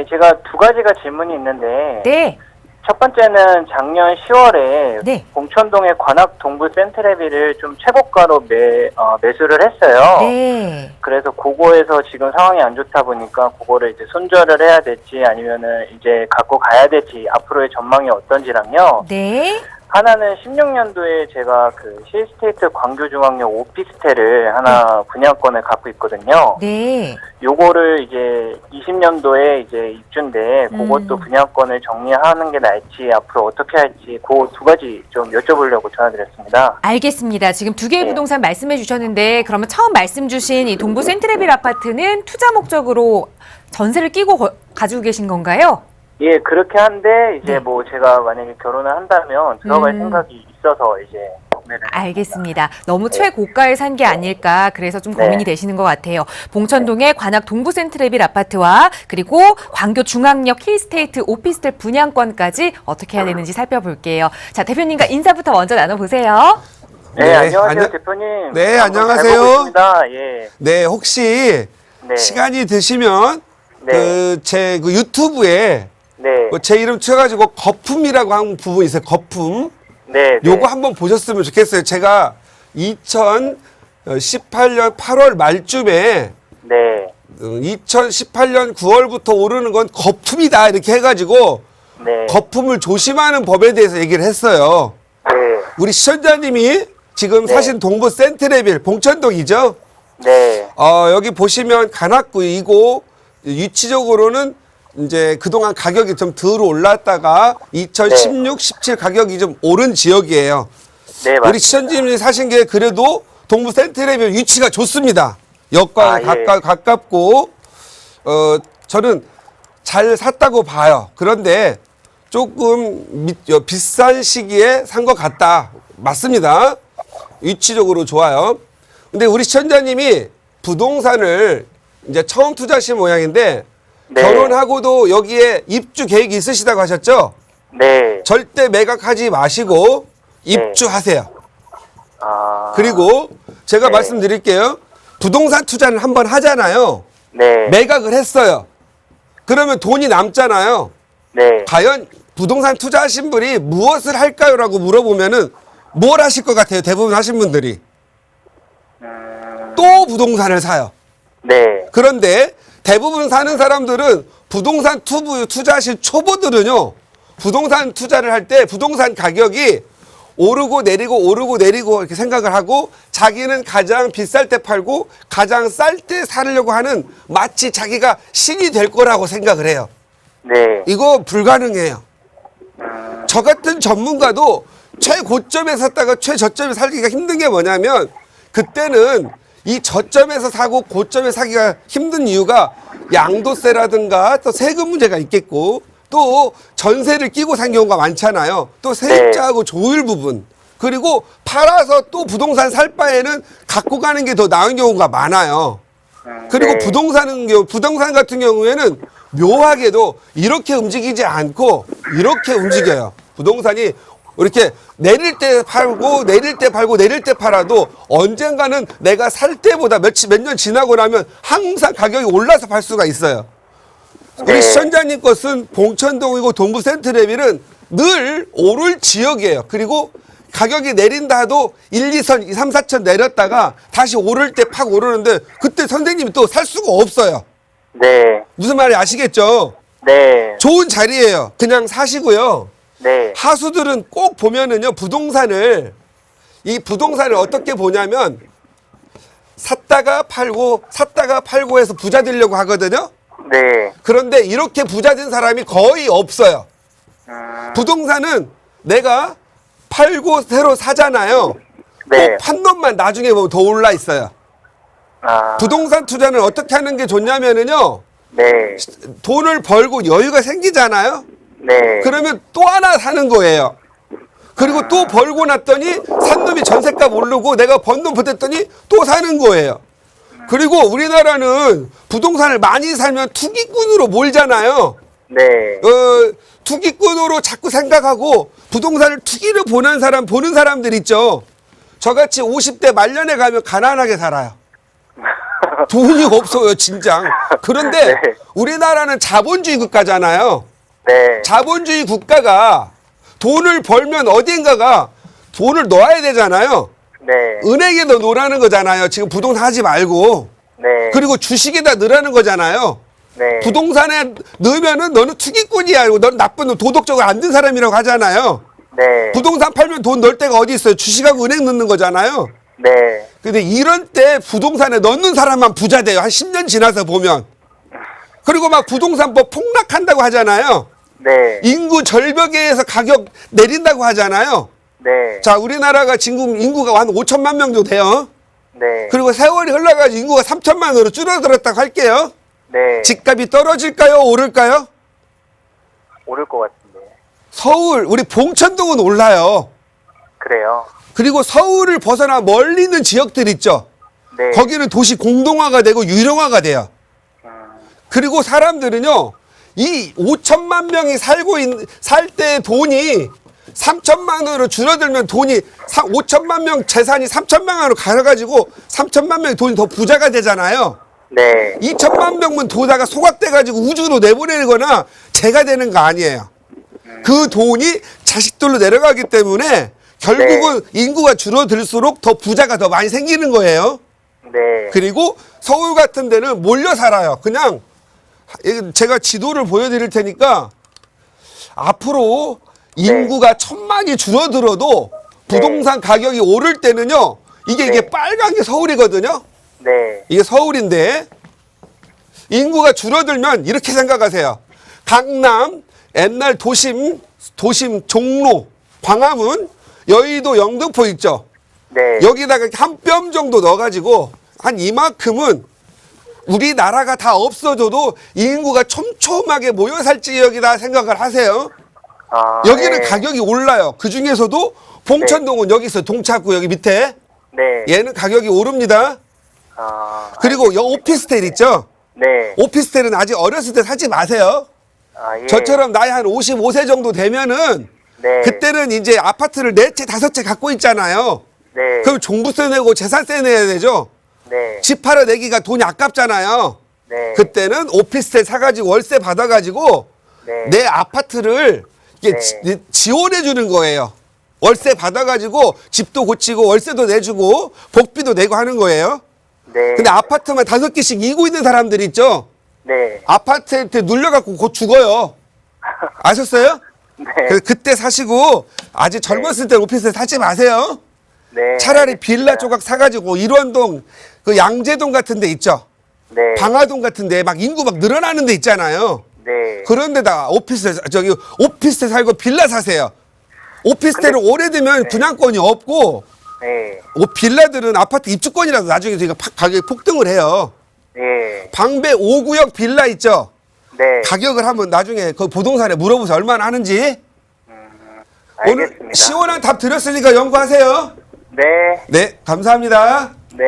예, 제가 두 가지가 질문이 있는데. 네. 첫 번째는 작년 10월에 네. 봉천동의 관악 동부 센트레비를 좀 최고가로 매수를 했어요. 네. 그래서 그거에서 지금 상황이 안 좋다 보니까 그거를 이제 손절을 해야 될지 아니면은 이제 갖고 가야 될지 앞으로의 전망이 어떤지랑요. 네. 하나는 16년도에 제가 그 시스테이트 광교중앙역 오피스텔을 하나 분양권을 갖고 있거든요. 네. 요거를 이제 20년도에 이제 입주인데 그것도 분양권을 정리하는 게 나을지 앞으로 어떻게 할지 그 두 가지 좀 여쭤보려고 전화드렸습니다. 알겠습니다. 지금 두 개의 네. 부동산 말씀해 주셨는데 그러면 처음 말씀 주신 이 동부 센트레빌 아파트는 투자 목적으로 전세를 끼고 가지고 계신 건가요? 예, 그렇게 한데 이제 네. 뭐 제가 만약에 결혼을 한다면 들어갈 생각이 있어서 이제 구매를 알겠습니다. 너무 최고가에 산 게 아닐까 그래서 좀 네. 고민이 되시는 것 같아요. 봉천동의 관악 동부 센트레빌 아파트와 그리고 광교 중앙역 힐스테이트 오피스텔 분양권까지 어떻게 해야 되는지 살펴볼게요. 자, 대표님과 인사부터 먼저 나눠보세요. 네, 안녕하세요 대표님. 네, 방송 안녕하세요. 잘 보고 있습니다. 예. 네, 혹시 네. 시간이 되시면 네. 제 유튜브에 네. 제 이름 쳐가지고 거품이라고 하는 부분이 있어요. 거품. 네. 요거 한번 보셨으면 좋겠어요. 제가 2018년 8월 말쯤에 네. 2018년 9월부터 오르는 건 거품이다 이렇게 해가지고 네. 거품을 조심하는 법에 대해서 얘기를 했어요. 네. 우리 시청자님이 지금 네. 사신 동부 센트레빌 봉천동이죠. 네. 여기 보시면 관악구이고 위치적으로는 이제 그동안 가격이 좀 덜 올랐다가 2016, 17 가격이 좀 오른 지역이에요. 네, 맞습니다. 우리 시청자님이 사신 게 그래도 동부 센트레빌 위치가 좋습니다. 역과 예. 가깝고 저는 잘 샀다고 봐요. 그런데 조금 비싼 시기에 산 것 같다. 맞습니다. 위치적으로 좋아요. 근데 우리 시청자님이 부동산을 이제 처음 투자하신 모양인데 네. 결혼하고도 여기에 입주 계획이 있으시다고 하셨죠? 네. 절대 매각하지 마시고 입주하세요. 아. 그리고 제가 네. 말씀드릴게요. 부동산 투자는 한번 하잖아요. 네. 매각을 했어요. 그러면 돈이 남잖아요. 네. 과연 부동산 투자하신 분이 무엇을 할까요? 라고 물어보면은 뭘 하실 것 같아요? 대부분 하신 분들이. 또 부동산을 사요. 네. 그런데 대부분 사는 사람들은 부동산 투자하실 초보들은요. 부동산 투자를 할 때 부동산 가격이 오르고 내리고 이렇게 생각을 하고 자기는 가장 비쌀 때 팔고 가장 쌀 때 사려고 하는 마치 자기가 신이 될 거라고 생각을 해요. 네. 이거 불가능해요. 저 같은 전문가도 최고점에 샀다가 최저점에 살기가 힘든 게 뭐냐면 그때는 이 저점에서 사고 고점에 사기가 힘든 이유가 양도세라든가 또 세금 문제가 있겠고 또 전세를 끼고 산 경우가 많잖아요. 또 세입자하고 조율 부분. 그리고 팔아서 또 부동산 살 바에는 갖고 가는 게 더 나은 경우가 많아요. 그리고 네. 부동산 같은 경우에는 묘하게도 이렇게 움직이지 않고 이렇게 움직여요. 부동산이 이렇게 내릴 때 팔고 내릴 때 팔고 내릴 때 팔아도 언젠가는 내가 살 때보다 몇 년 지나고 나면 항상 가격이 올라서 팔 수가 있어요. 네. 우리 시청자님 것은 봉천동이고 동부 센트레빌은 늘 오를 지역이에요. 그리고 가격이 내린다 해도 1, 2선, 2, 3, 4천 내렸다가 다시 오를 때 팍 오르는데 그때 선생님이 또 살 수가 없어요. 네. 무슨 말인지 아시겠죠? 네. 좋은 자리예요. 그냥 사시고요. 네. 하수들은 꼭 보면은요, 부동산을 어떻게 보냐면, 샀다가 팔고 해서 부자 되려고 하거든요? 네. 그런데 이렇게 부자 된 사람이 거의 없어요. 부동산은 내가 팔고 새로 사잖아요. 네. 꼭 판 놈만 나중에 보면 더 올라 있어요. 아. 부동산 투자는 어떻게 하는 게 좋냐면은요, 네. 돈을 벌고 여유가 생기잖아요? 네. 그러면 또 하나 사는 거예요. 그리고 또 벌고 났더니 산 놈이 전셋값 오르고 내가 번 놈 보탰더니 또 사는 거예요. 그리고 우리나라는 부동산을 많이 살면 투기꾼으로 몰잖아요. 네. 투기꾼으로 자꾸 생각하고 부동산을 투기로 보는 사람들 있죠. 저같이 50대 말년에 가면 가난하게 살아요. 돈이 없어요, 진짜. 그런데 네. 우리나라는 자본주의 국가잖아요. 네. 자본주의 국가가 돈을 벌면 어딘가가 돈을 넣어야 되잖아요. 네. 은행에다 놓으라는 거잖아요. 지금 부동산 하지 말고. 네. 그리고 주식에다 넣으라는 거잖아요. 네. 부동산에 넣으면은 너는 투기꾼이야. 너는 나쁜 놈, 도덕적으로 안 된 사람이라고 하잖아요. 네. 부동산 팔면 돈 넣을 데가 어디 있어요? 주식하고 은행 넣는 거잖아요. 네. 근데 이런 때 부동산에 넣는 사람만 부자 돼요. 한 10년 지나서 보면. 그리고 막 부동산 뭐 폭락한다고 하잖아요. 네. 인구 절벽에서 가격 내린다고 하잖아요. 네. 자, 우리나라가 지금 인구가 한 5천만 명 정도 돼요. 네. 그리고 세월이 흘러가지고 인구가 3천만으로 줄어들었다고 할게요. 네. 집값이 떨어질까요? 오를까요? 오를 것 같은데. 서울, 우리 봉천동은 올라요. 그래요. 그리고 서울을 벗어나 멀리 있는 지역들 있죠. 네. 거기는 도시 공동화가 되고 유령화가 돼요. 그리고 사람들은요, 이 5천만 명이 살 때 돈이 3천만 원으로 줄어들면 돈이 5천만 명 재산이 3천만 원으로 가려가지고 3천만 명이 돈이 더 부자가 되잖아요. 네. 2천만 명은 도다가 소각돼가지고 우주로 내보내거나 재가 되는 거 아니에요. 그 돈이 자식들로 내려가기 때문에 결국은 인구가 줄어들수록 더 부자가 더 많이 생기는 거예요. 네. 그리고 서울 같은 데는 몰려 살아요. 그냥 제가 지도를 보여드릴 테니까 앞으로 인구가 1,000만이 줄어들어도 부동산 가격이 오를 때는요. 이게 빨간 게 서울이거든요. 네. 이게 서울인데 인구가 줄어들면 이렇게 생각하세요. 강남, 옛날 도심, 종로, 광화문, 여의도, 영등포 있죠. 네. 여기다가 한 뼘 정도 넣어가지고 한 이만큼은 우리나라가 다 없어져도 인구가 촘촘하게 모여 살 지역이다 생각을 하세요. 아, 여기는 네. 가격이 올라요. 그 중에서도 봉천동은 여기 있어요. 동차구 여기 밑에. 네. 얘는 가격이 오릅니다. 아. 그리고 오피스텔 있죠. 네. 오피스텔은 아직 어렸을 때 사지 마세요. 아, 예. 저처럼 나이 한 55세 정도 되면은 네. 그때는 이제 아파트를 4채, 5채 갖고 있잖아요. 네. 그럼 종부세 내고 재산세 내야 되죠. 네. 집 팔아 내기가 돈이 아깝잖아요. 네. 그때는 오피스텔 사가지고 월세 받아가지고 네. 내 아파트를 이게 네. 지원해 주는 거예요. 월세 받아가지고 집도 고치고 월세도 내주고 복비도 내고 하는 거예요. 네. 근데 아파트만 5개씩 이고 있는 사람들 있죠. 네. 아파트한테 눌려갖고 곧 죽어요. 아셨어요? 네. 그때 사시고 아직 젊었을 때 오피스텔 사지 마세요. 네. 차라리 빌라 조각 사가지고 일원동, 그 양재동 같은 데 있죠. 네. 방화동 같은 데 막 인구 막 늘어나는 데 있잖아요. 네. 그런 데다가 오피스텔 살고 빌라 사세요. 오피스텔은 오래되면 분양권이 없고 네. 빌라들은 아파트 입주권이라도 나중에 가격이 폭등을 해요. 네. 방배 5구역 빌라 있죠. 네. 가격을 한번 나중에 그 부동산에 물어보세요. 얼마나 하는지. 오늘 알겠습니다. 시원한 답 드렸으니까 연구하세요. 네. 네, 감사합니다. 네.